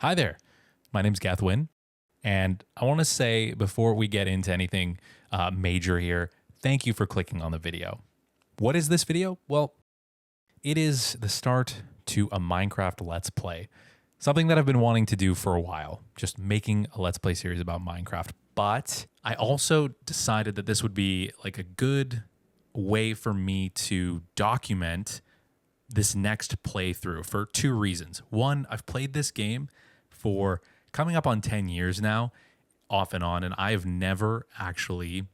Hi there. My name's Gathwin, and I want to say before we get into anything major here, thank you for clicking on the video. What is this video? Well, it is the start to a Minecraft Let's Play, something that I've been wanting to do for a while, just making a Let's Play series about Minecraft. But I also decided that this would be like a good way for me to document this next playthrough for two reasons. One, I've played this game for coming up on 10 years now, off and on, and I've never actually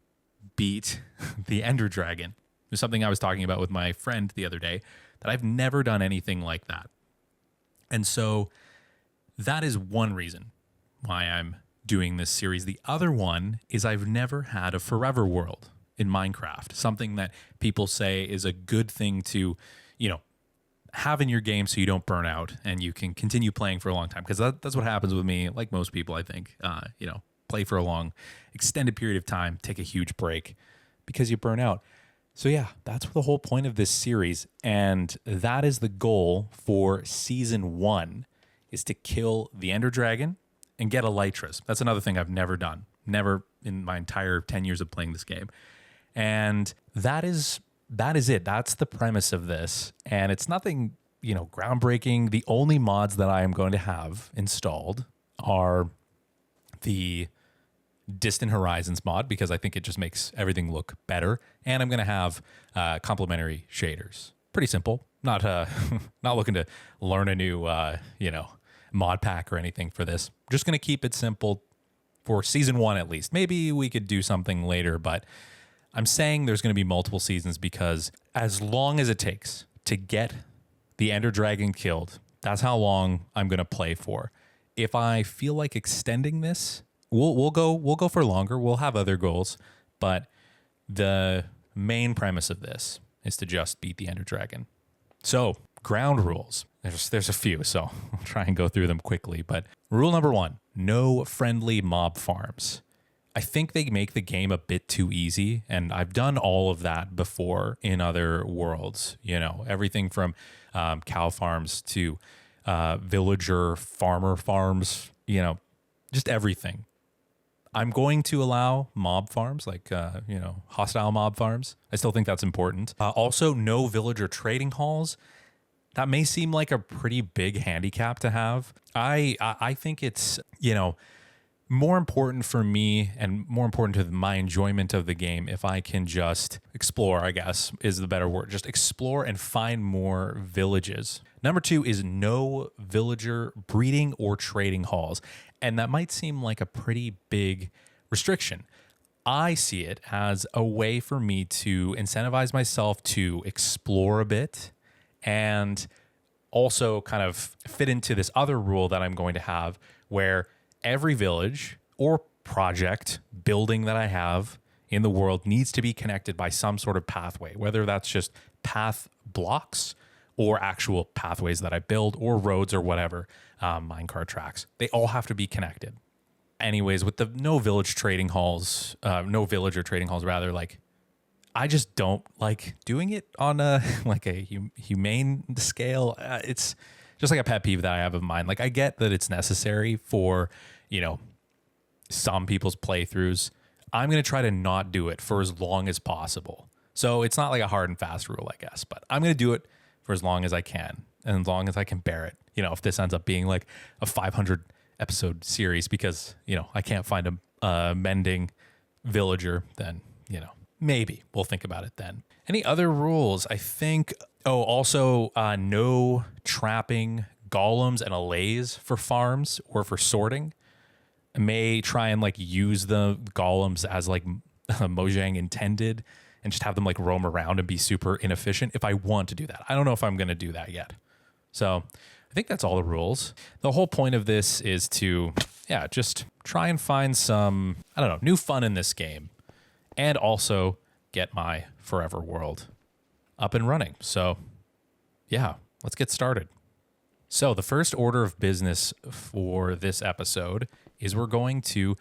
beat the Ender Dragon. It was something I was talking about with my friend the other day, that I've never done anything like that. And so that is one reason why I'm doing this series. The other one is I've never had a forever world in Minecraft, something that people say is a good thing to, have in your game so you don't burn out and you can continue playing for a long time. Because that's what happens with me, like most people, I think. Play for a long, extended period of time, take a huge break because you burn out. So yeah, that's the whole point of this series. And that is the goal for season 1, is to kill the Ender Dragon and get Elytras. That's another thing I've never done. Never in my entire 10 years of playing this game. And that is it. That's the premise of this. And it's nothing, groundbreaking. The only mods that I am going to have installed are the Distant Horizons mod, because I think it just makes everything look better. And I'm going to have complementary shaders. Pretty simple. Not not looking to learn a new, mod pack or anything for this. Just going to keep it simple for season 1 at least. Maybe we could do something later, but I'm saying there's going to be multiple seasons because as long as it takes to get the Ender Dragon killed, that's how long I'm going to play for. If I feel like extending this, we'll go for longer. We'll have other goals, but the main premise of this is to just beat the Ender Dragon. So, ground rules. There's a few, so I'll try and go through them quickly. But rule number 1, no friendly mob farms. I think they make the game a bit too easy, and I've done all of that before in other worlds. Everything from cow farms to villager farmer farms, just everything. I'm going to allow mob farms, like, hostile mob farms. I still think that's important. Also, no villager trading halls. That may seem like a pretty big handicap to have. I think it's, more important for me and more important to my enjoyment of the game if I can just explore, I guess is the better word. Just explore and find more villages. Number 2 is no villager breeding or trading halls. And that might seem like a pretty big restriction. I see it as a way for me to incentivize myself to explore a bit and also kind of fit into this other rule that I'm going to have where every village or project building that I have in the world needs to be connected by some sort of pathway, whether that's just path blocks or actual pathways that I build or roads or whatever, minecart tracks. They all have to be connected. Anyways, with the no villager trading halls rather, like, I just don't like doing it on a humane scale. It's just like a pet peeve that I have of mine. Like, I get that it's necessary for, some people's playthroughs. I'm going to try to not do it for as long as possible. So it's not like a hard and fast rule, I guess, but I'm going to do it for as long as I can and as long as I can bear it. If this ends up being like a 500 episode series because, I can't find a mending villager, then, maybe we'll think about it then. Any other rules? I think, also no trapping golems and allays for farms or for sorting. I may try and use the golems as Mojang intended and just have them roam around and be super inefficient if I want to do that. I don't know if I'm going to do that yet. So I think that's all the rules. The whole point of this is to, just try and find some, new fun in this game and also get my forever world up and running. So yeah, let's get started. So the first order of business for this episode is we're going to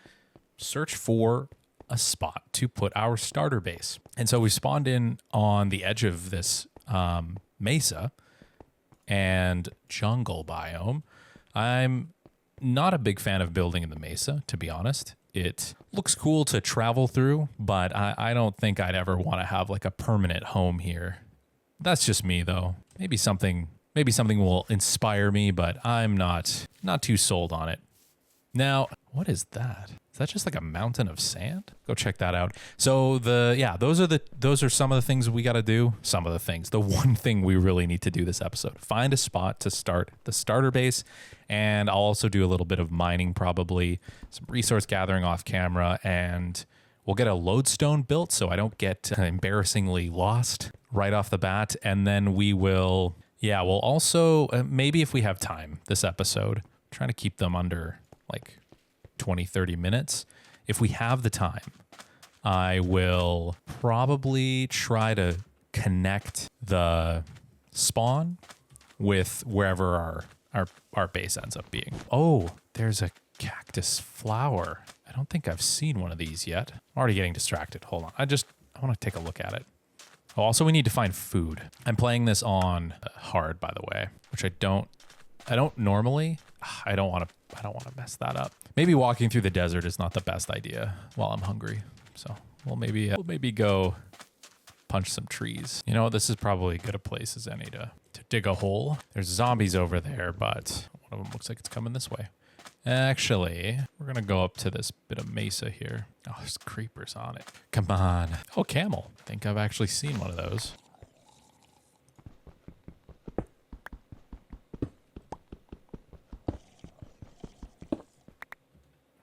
search for a spot to put our starter base. And so we spawned in on the edge of this mesa and jungle biome. I'm not a big fan of building in the mesa, to be honest. It looks cool to travel through, but I don't think I'd ever want to have like a permanent home here. That's just me though. Maybe something will inspire me, but I'm not too sold on it. Now, what is that? Is that just like a mountain of sand? Go check that out. So those are some of the things we got to do. Some of the things. The one thing we really need to do this episode. Find a spot to start the starter base, and I'll also do a little bit of mining, probably some resource gathering off camera, and we'll get a lodestone built so I don't get embarrassingly lost right off the bat. And then we'll also, maybe if we have time this episode, trying to keep them under like 20, 30 minutes. If we have the time, I will probably try to connect the spawn with wherever our base ends up being. Oh, there's a cactus flower. I don't think I've seen one of these yet. I'm already getting distracted. Hold on. I want to take a look at it. Oh, also we need to find food. I'm playing this on hard, by the way, which I don't normally. I don't want to mess that up. Maybe walking through the desert is not the best idea while I'm hungry. So we'll maybe go punch some trees. You know, this is probably as good a place as any to dig a hole. There's zombies over there, but one of them looks like it's coming this way. Actually, we're going to go up to this bit of mesa here. Oh, there's creepers on it. Come on. Oh, camel. I think I've actually seen one of those.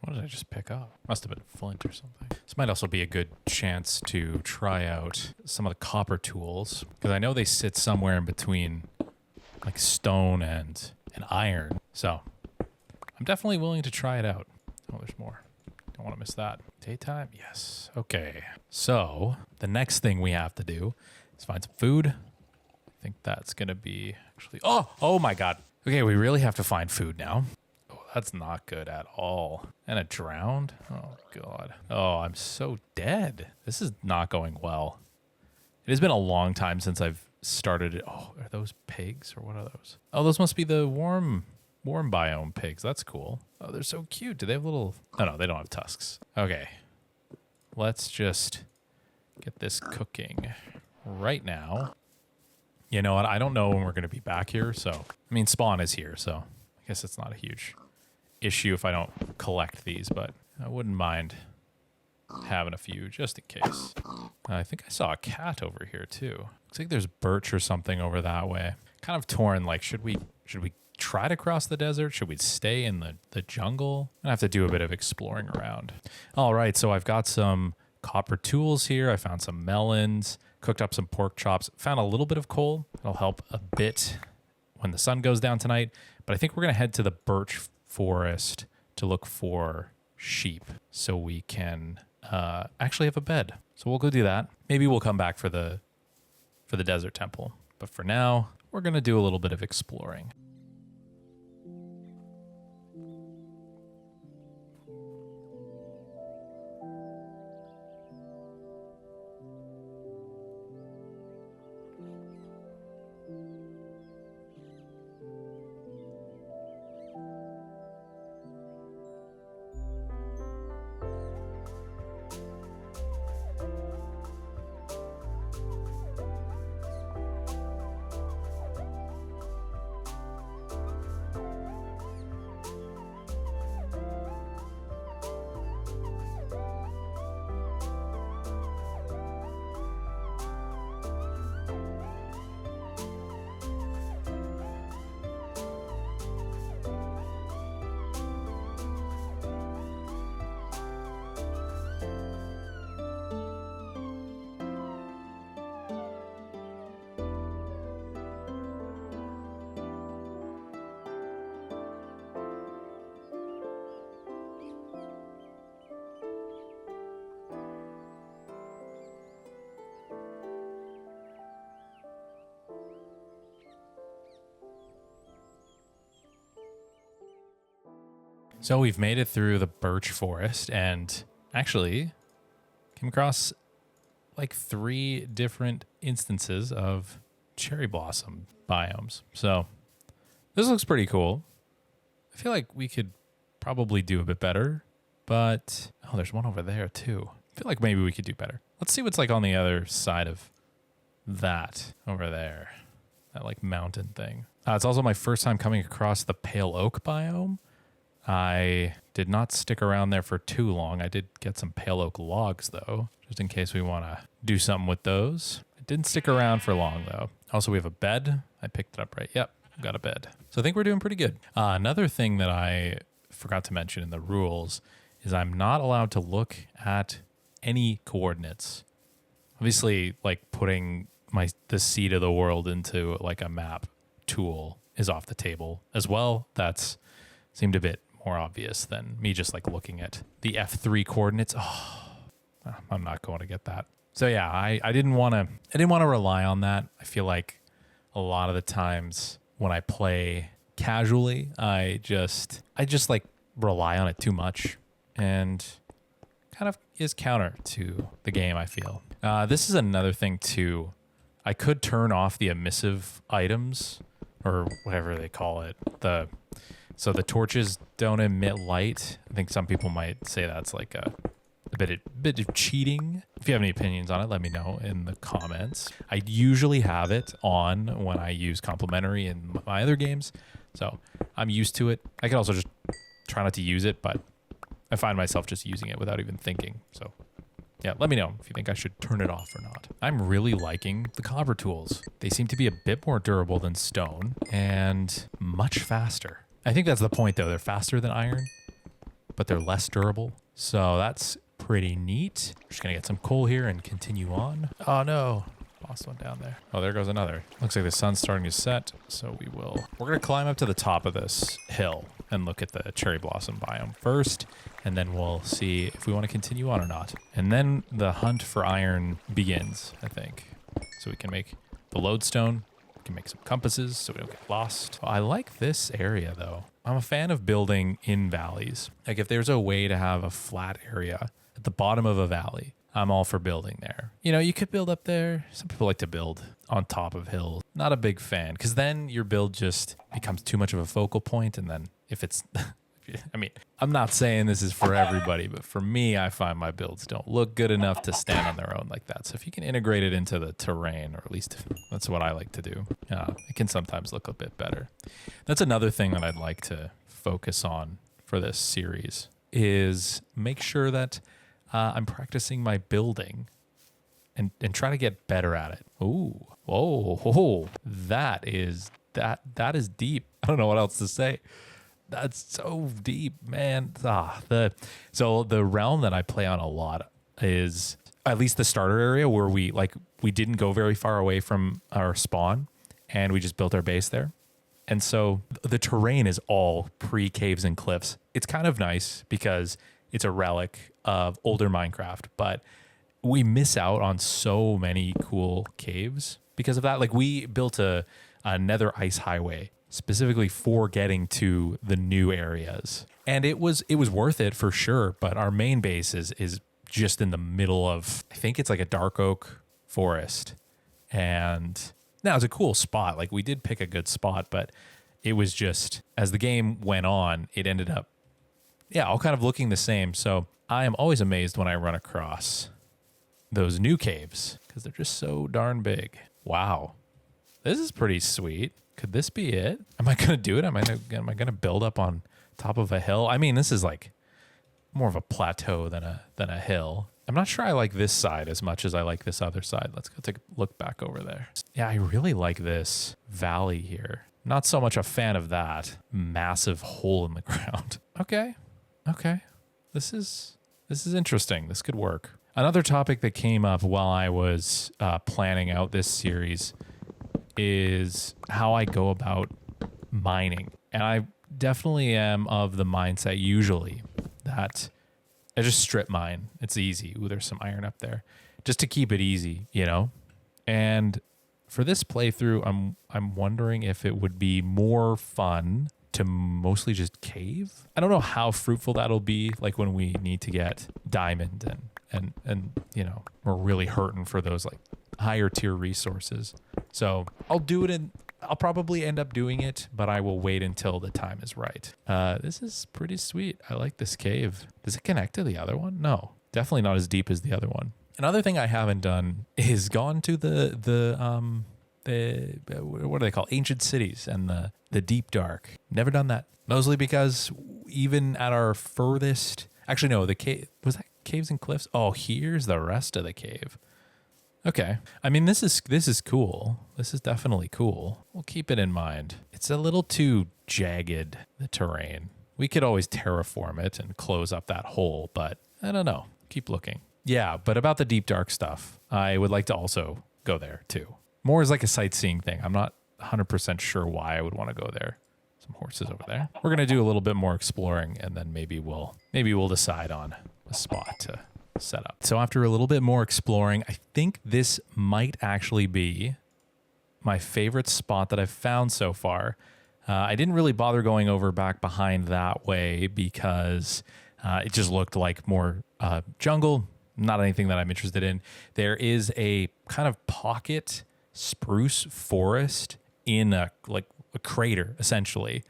What did I just pick up? Must have been flint or something. This might also be a good chance to try out some of the copper tools, because I know they sit somewhere in between like stone and iron. So I'm definitely willing to try it out. Oh, there's more. Don't want to miss that. Daytime? Yes. Okay. So the next thing we have to do is find some food. I think that's going to be actually... Oh my God. Okay, we really have to find food now. That's not good at all. And it drowned? Oh, God. Oh, I'm so dead. This is not going well. It has been a long time since I've started it. Oh, are those pigs or what are those? Oh, those must be the warm biome pigs. That's cool. Oh, they're so cute. Do they have little... Oh, no, they don't have tusks. Okay. Let's just get this cooking right now. You know what? I don't know when we're going to be back here. So, I mean, spawn is here. So I guess it's not a huge issue if I don't collect these, but I wouldn't mind having a few just in case. I think I saw a cat over here too. Looks like there's birch or something over that way. Kind of torn, like should we try to cross the desert? Should we stay in the jungle? I have to do a bit of exploring around. All right, so I've got some copper tools here. I found some melons, cooked up some pork chops, found a little bit of coal. It'll help a bit when the sun goes down tonight, but I think we're gonna head to the birch forest to look for sheep so we can actually have a bed. So we'll go do that. Maybe we'll come back for the desert temple. But for now, we're going to do a little bit of exploring. So we've made it through the birch forest and actually came across like 3 different instances of cherry blossom biomes. So this looks pretty cool. I feel like we could probably do a bit better, but oh, there's one over there too. I feel like maybe we could do better. Let's see what's like on the other side of that over there. That like mountain thing. It's also my first time coming across the pale oak biome. I did not stick around there for too long. I did get some pale oak logs though, just in case we want to do something with those. I didn't stick around for long though. Also, we have a bed. I picked it up right. Yep, got a bed. So I think we're doing pretty good. Another thing that I forgot to mention in the rules is I'm not allowed to look at any coordinates. Obviously, like putting the seed of the world into like a map tool is off the table as well. That's seemed a bit more obvious than me just like looking at the F3 coordinates. Oh, I'm not going to get that. So yeah, I didn't want to rely on that. I feel like a lot of the times when I play casually, I just like rely on it too much and kind of is counter to the game, I feel. This is another thing too. I could turn off the emissive items or whatever they call it. So the torches don't emit light. I think some people might say that's like a bit of cheating. If you have any opinions on it, let me know in the comments. I usually have it on when I use complementary in my other games, so I'm used to it. I can also just try not to use it, but I find myself just using it without even thinking. So yeah, let me know if you think I should turn it off or not. I'm really liking the copper tools. They seem to be a bit more durable than stone and much faster. I think that's the point though. They're faster than iron, but they're less durable. So that's pretty neat. Just gonna get some coal here and continue on. Oh no, lost one down there. Oh, there goes another. Looks like the sun's starting to set. So we're gonna climb up to the top of this hill and look at the cherry blossom biome first. And then we'll see if we want to continue on or not. And then the hunt for iron begins, I think. So we can make the lodestone. We can make some compasses so we don't get lost. I like this area though. I'm a fan of building in valleys. Like if there's a way to have a flat area at the bottom of a valley, I'm all for building there. You know, you could build up there. Some people like to build on top of hills. Not a big fan, because then your build just becomes too much of a focal point. And then if it's, I mean, I'm not saying this is for everybody, but for me, I find my builds don't look good enough to stand on their own like that. So if you can integrate it into the terrain, or at least that's what I like to do, it can sometimes look a bit better. That's another thing that I'd like to focus on for this series is make sure that I'm practicing my building and try to get better at it. Ooh, whoa, that is deep. I don't know what else to say. That's so deep, man. So the realm that I play on a lot is at least the starter area where we didn't go very far away from our spawn and we just built our base there. And so the terrain is all pre-caves and cliffs. It's kind of nice because it's a relic of older Minecraft, but we miss out on so many cool caves because of that. Like we built a nether ice highway specifically for getting to the new areas. And it was worth it for sure. But our main base is just in the middle of, I think it's like a dark oak forest. And now it's a cool spot. Like we did pick a good spot, but it was just, as the game went on, it ended up, all kind of looking the same. So I am always amazed when I run across those new caves because they're just so darn big. Wow. This is pretty sweet. Could this be it? Am I going to do it? Am I going to build up on top of a hill? I mean, this is like more of a plateau than a hill. I'm not sure I like this side as much as I like this other side. Let's go take a look back over there. Yeah, I really like this valley here. Not so much a fan of that massive hole in the ground. Okay. This is interesting. This could work. Another topic that came up while I was planning out this series is how I go about mining. And I definitely am of the mindset usually that I just strip mine. It's easy. Ooh, there's some iron up there. Just to keep it easy, you know? And for this playthrough, I'm wondering if it would be more fun to mostly just cave. I don't know how fruitful that'll be, like when we need to get diamond and you know, we're really hurting for those like higher tier resources. So I'll do it in I'll probably end up doing it, but I will wait until the time is right. This is pretty sweet. I like this cave. Does it connect to the other one? No, definitely not as deep as the other one. Another thing I haven't done is gone to the what do they call ancient cities and the deep dark. Never done that. Mostly because even at our furthest, actually no, the cave was that caves and cliffs. Oh, here's the rest of the cave. Okay. I mean, this is cool. This is definitely cool. We'll keep it in mind. It's a little too jagged, the terrain. We could always terraform it and close up that hole, but I don't know. Keep looking. Yeah, but about the deep dark stuff, I would like to also go there too. More as like a sightseeing thing. I'm not 100% sure why I would want to go there. Some horses over there. We're going to do a little bit more exploring and then maybe we'll decide on a spot to set up. So after a little bit more exploring, I think this might actually be my favorite spot that I've found so far. I didn't really bother going over back behind that way because it just looked like more jungle, not anything that I'm interested in. There is a kind of pocket spruce forest in a crater essentially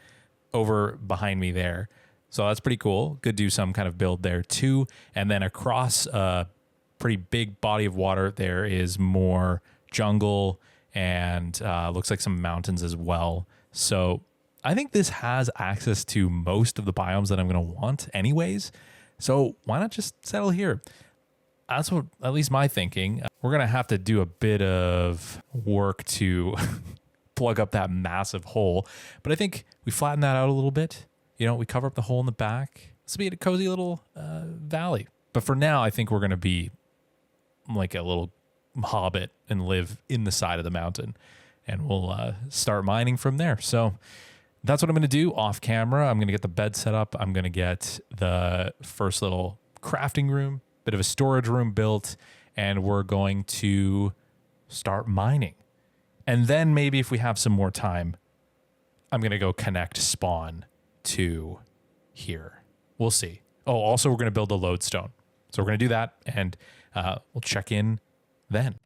over behind me there. So that's pretty cool. Could do some kind of build there too. And then across a pretty big body of water, there is more jungle and looks like some mountains as well. So I think this has access to most of the biomes that I'm going to want anyways. So why not just settle here? That's what, at least my thinking. We're going to have to do a bit of work to plug up that massive hole. But I think we flatten that out a little bit. You know, we cover up the hole in the back. This will be a cozy little valley. But for now, I think we're going to be like a little hobbit and live in the side of the mountain. And we'll start mining from there. So that's what I'm going to do off camera. I'm going to get the bed set up. I'm going to get the first little crafting room, bit of a storage room built. And we're going to start mining. And then maybe if we have some more time, I'm going to go connect spawn to here. We'll see. Oh, also we're going to build a lodestone. So we're going to do that and we'll check in then.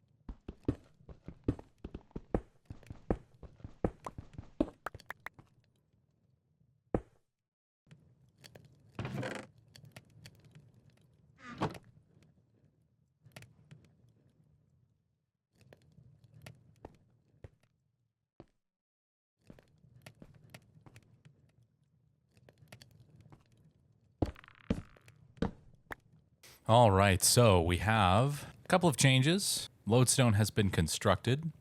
All right, so we have a couple of changes. Lodestone has been constructed.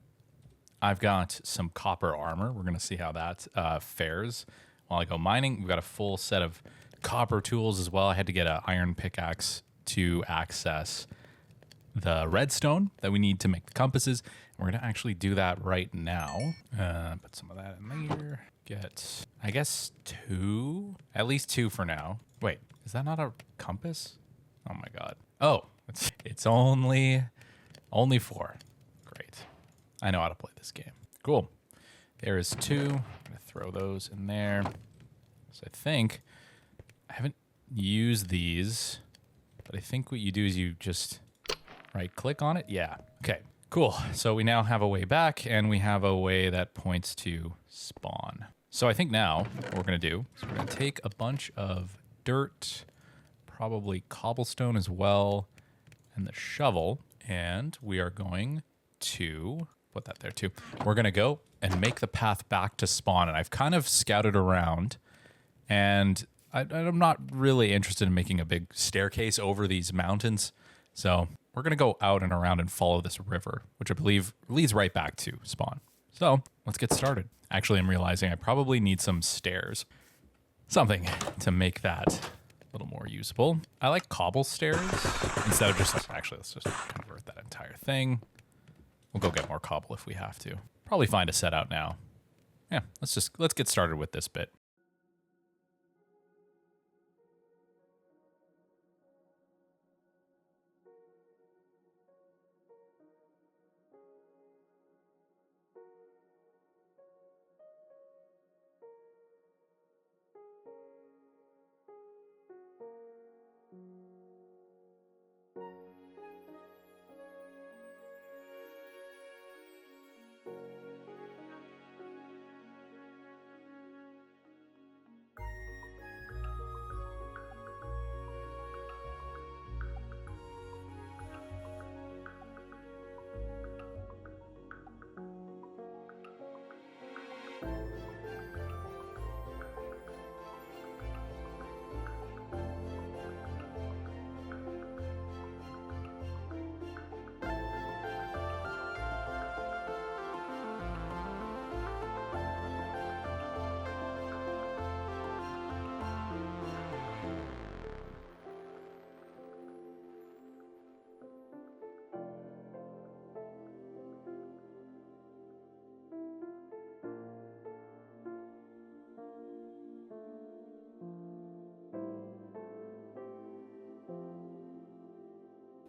I've got some copper armor. We're going to see how that fares while I go mining. We've got a full set of copper tools as well. I had to get an iron pickaxe to access the redstone that we need to make the compasses. We're going to actually do that right now. Put some of that in there. Get, I guess, two? At least two for now. Wait, is that not a compass? Oh my God. Oh, it's only four. Great. I know how to play this game. Cool. There is two. I'm going to throw those in there. So I think I haven't used these, but I think what you do is you just right click on it. Yeah. Okay, cool. So we now have a way back and we have a way that points to spawn. So I think now what we're going to do is we're going to take a bunch of dirt, probably cobblestone as well, and the shovel, and we are going to put that there too. We're going to go and make the path back to spawn, and I've kind of scouted around, and I'm not really interested in making a big staircase over these mountains, so we're going to go out and around and follow this river, which I believe leads right back to spawn. So let's get started. Actually, I'm realizing I probably need some stairs, something to make that a little more usable. I like cobble stairs instead of just, actually, let's just convert that entire thing. We'll go get more cobble if we have to. Probably find a set out now. Yeah, let's get started with this bit.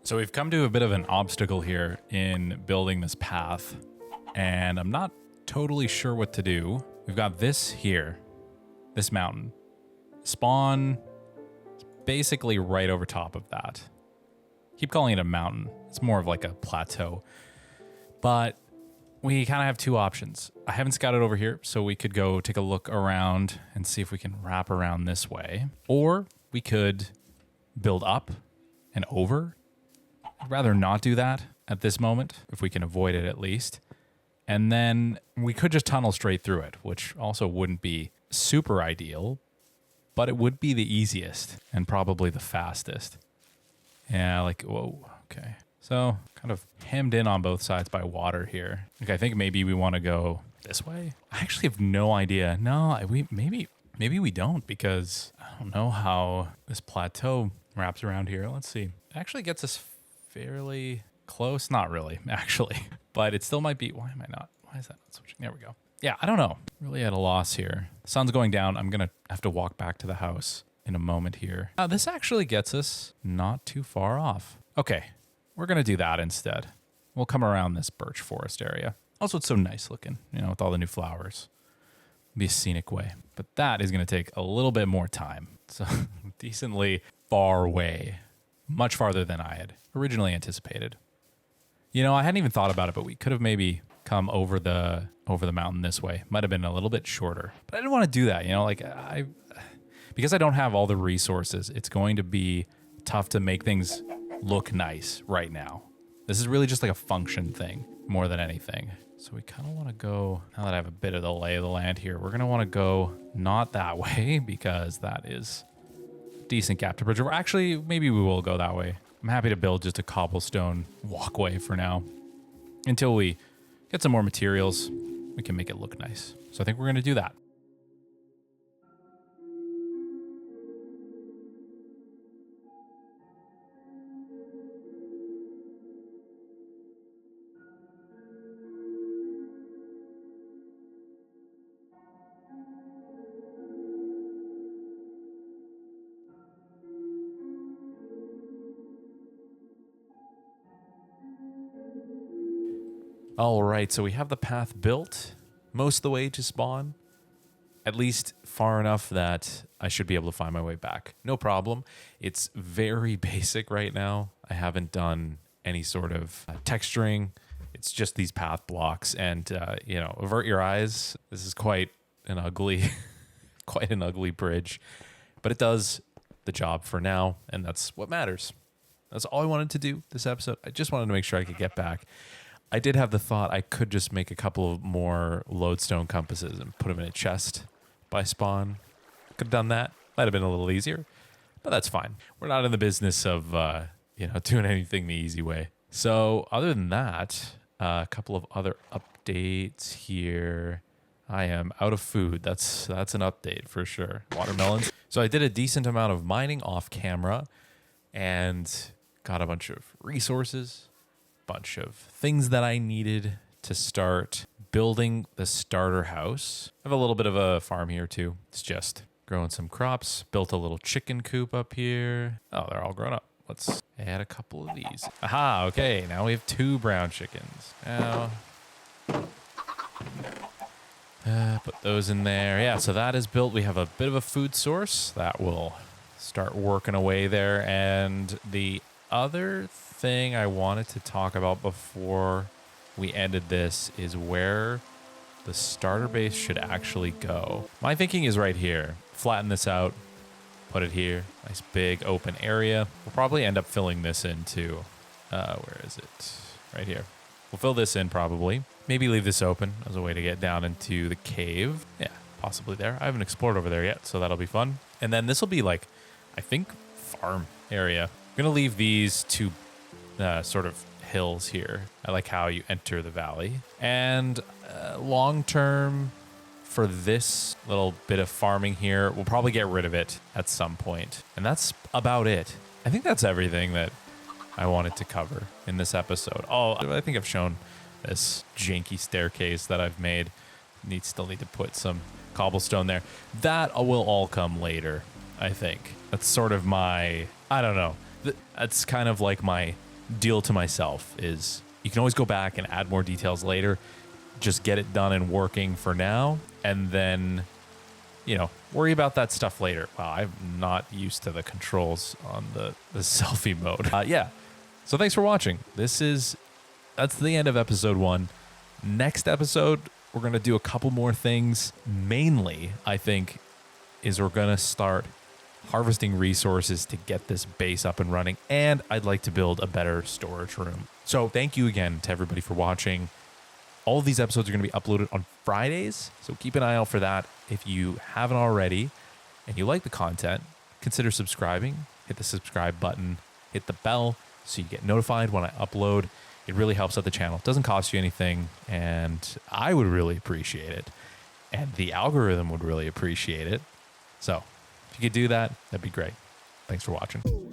So we've come to a bit of an obstacle here in building this path, and I'm not totally sure what to do. We've got this here, this mountain. Spawn is basically right over top of that. Keep calling it a mountain. It's more of like a plateau. But we kind of have two options. I haven't scouted over here, so we could go take a look around and see if we can wrap around this way. Or we could build up and over. I'd rather not do that at this moment, if we can avoid it at least. And then we could just tunnel straight through it, which also wouldn't be super ideal, but it would be the easiest and probably the fastest. Yeah, like, whoa, okay. So kind of hemmed in on both sides by water here. Like, I think maybe we want to go this way. I actually have no idea. No, maybe we don't, because I don't know how this plateau wraps around here. Let's see. It actually gets us fairly close. Not really, actually, but it still might be. Why is that not switching? There we go. Yeah, I don't know. Really at a loss here. The sun's going down. I'm going to have to walk back to the house in a moment here. This actually gets us not too far off. Okay, we're going to do that instead. We'll come around this birch forest area. Also, it's so nice looking, with all the new flowers. It'll be a scenic way. But that is going to take a little bit more time. So decently far away. Much farther than I had originally anticipated. I hadn't even thought about it, but we could have maybe come over the mountain this way. Might have been a little bit shorter. But I didn't want to do that, because I don't have all the resources, it's going to be tough to make things look nice right now. This is really just like a function thing more than anything. So we kind of want to go, now that I have a bit of the lay of the land here, we're going to want to go not that way, because that is decent gap to bridge over. Actually, maybe we will go that way. I'm happy to build just a cobblestone walkway for now. Until we get some more materials, we can make it look nice. So I think we're going to do that. All right, so we have the path built most of the way to spawn, at least far enough that I should be able to find my way back. No problem. It's very basic right now. I haven't done any sort of texturing. It's just these path blocks, and avert your eyes. This is quite an ugly, quite an ugly bridge, but it does the job for now, and that's what matters. That's all I wanted to do this episode. I just wanted to make sure I could get back. I did have the thought I could just make a couple of more lodestone compasses and put them in a chest by spawn. Could have done that. Might have been a little easier, but that's fine. We're not in the business of doing anything the easy way. So other than that, a couple of other updates here. I am out of food. That's an update for sure. Watermelons. So I did a decent amount of mining off camera and got a bunch of resources. Bunch of things that I needed to start building the starter house. I have a little bit of a farm here too. It's just growing some crops. Built a little chicken coop up here. Oh, they're all grown up. Let's add a couple of these. Aha, okay. Now we have 2 brown chickens. Now, put those in there. Yeah, so that is built. We have a bit of a food source that will start working away there. And the other thing I wanted to talk about before we ended this is where the starter base should actually go. My thinking is right here. Flatten this out, put it here. Nice big open area. We'll probably end up filling this into, where is it? Right here. We'll fill this in probably. Maybe leave this open as a way to get down into the cave. Yeah, possibly there. I haven't explored over there yet, so that'll be fun. And then this will be like, I think, farm area. I'm going to leave these 2 sort of hills here. I like how you enter the valley. And long term, for this little bit of farming here, we'll probably get rid of it at some point. And that's about it. I think that's everything that I wanted to cover in this episode. Oh, I think I've shown this janky staircase that I've made. Still need to put some cobblestone there. That will all come later, I think. That's sort of my, I don't know. That's kind of like my deal to myself is you can always go back and add more details later. Just get it done and working for now, and then, worry about that stuff later. Wow, I'm not used to the controls on the selfie mode. Yeah. So thanks for watching. That's the end of episode 1. Next episode, we're going to do a couple more things. Mainly, I think, is we're going to start harvesting resources to get this base up and running, and I'd like to build a better storage room. So thank you again to everybody for watching. All of these episodes are going to be uploaded on Fridays, so keep an eye out for that. If you haven't already and you like the content, consider subscribing. Hit the subscribe button, hit the bell so you get notified when I upload. It really helps out the channel. It doesn't cost you anything, and I would really appreciate it, and the algorithm would really appreciate it. So if you could do that, that'd be great. Thanks for watching.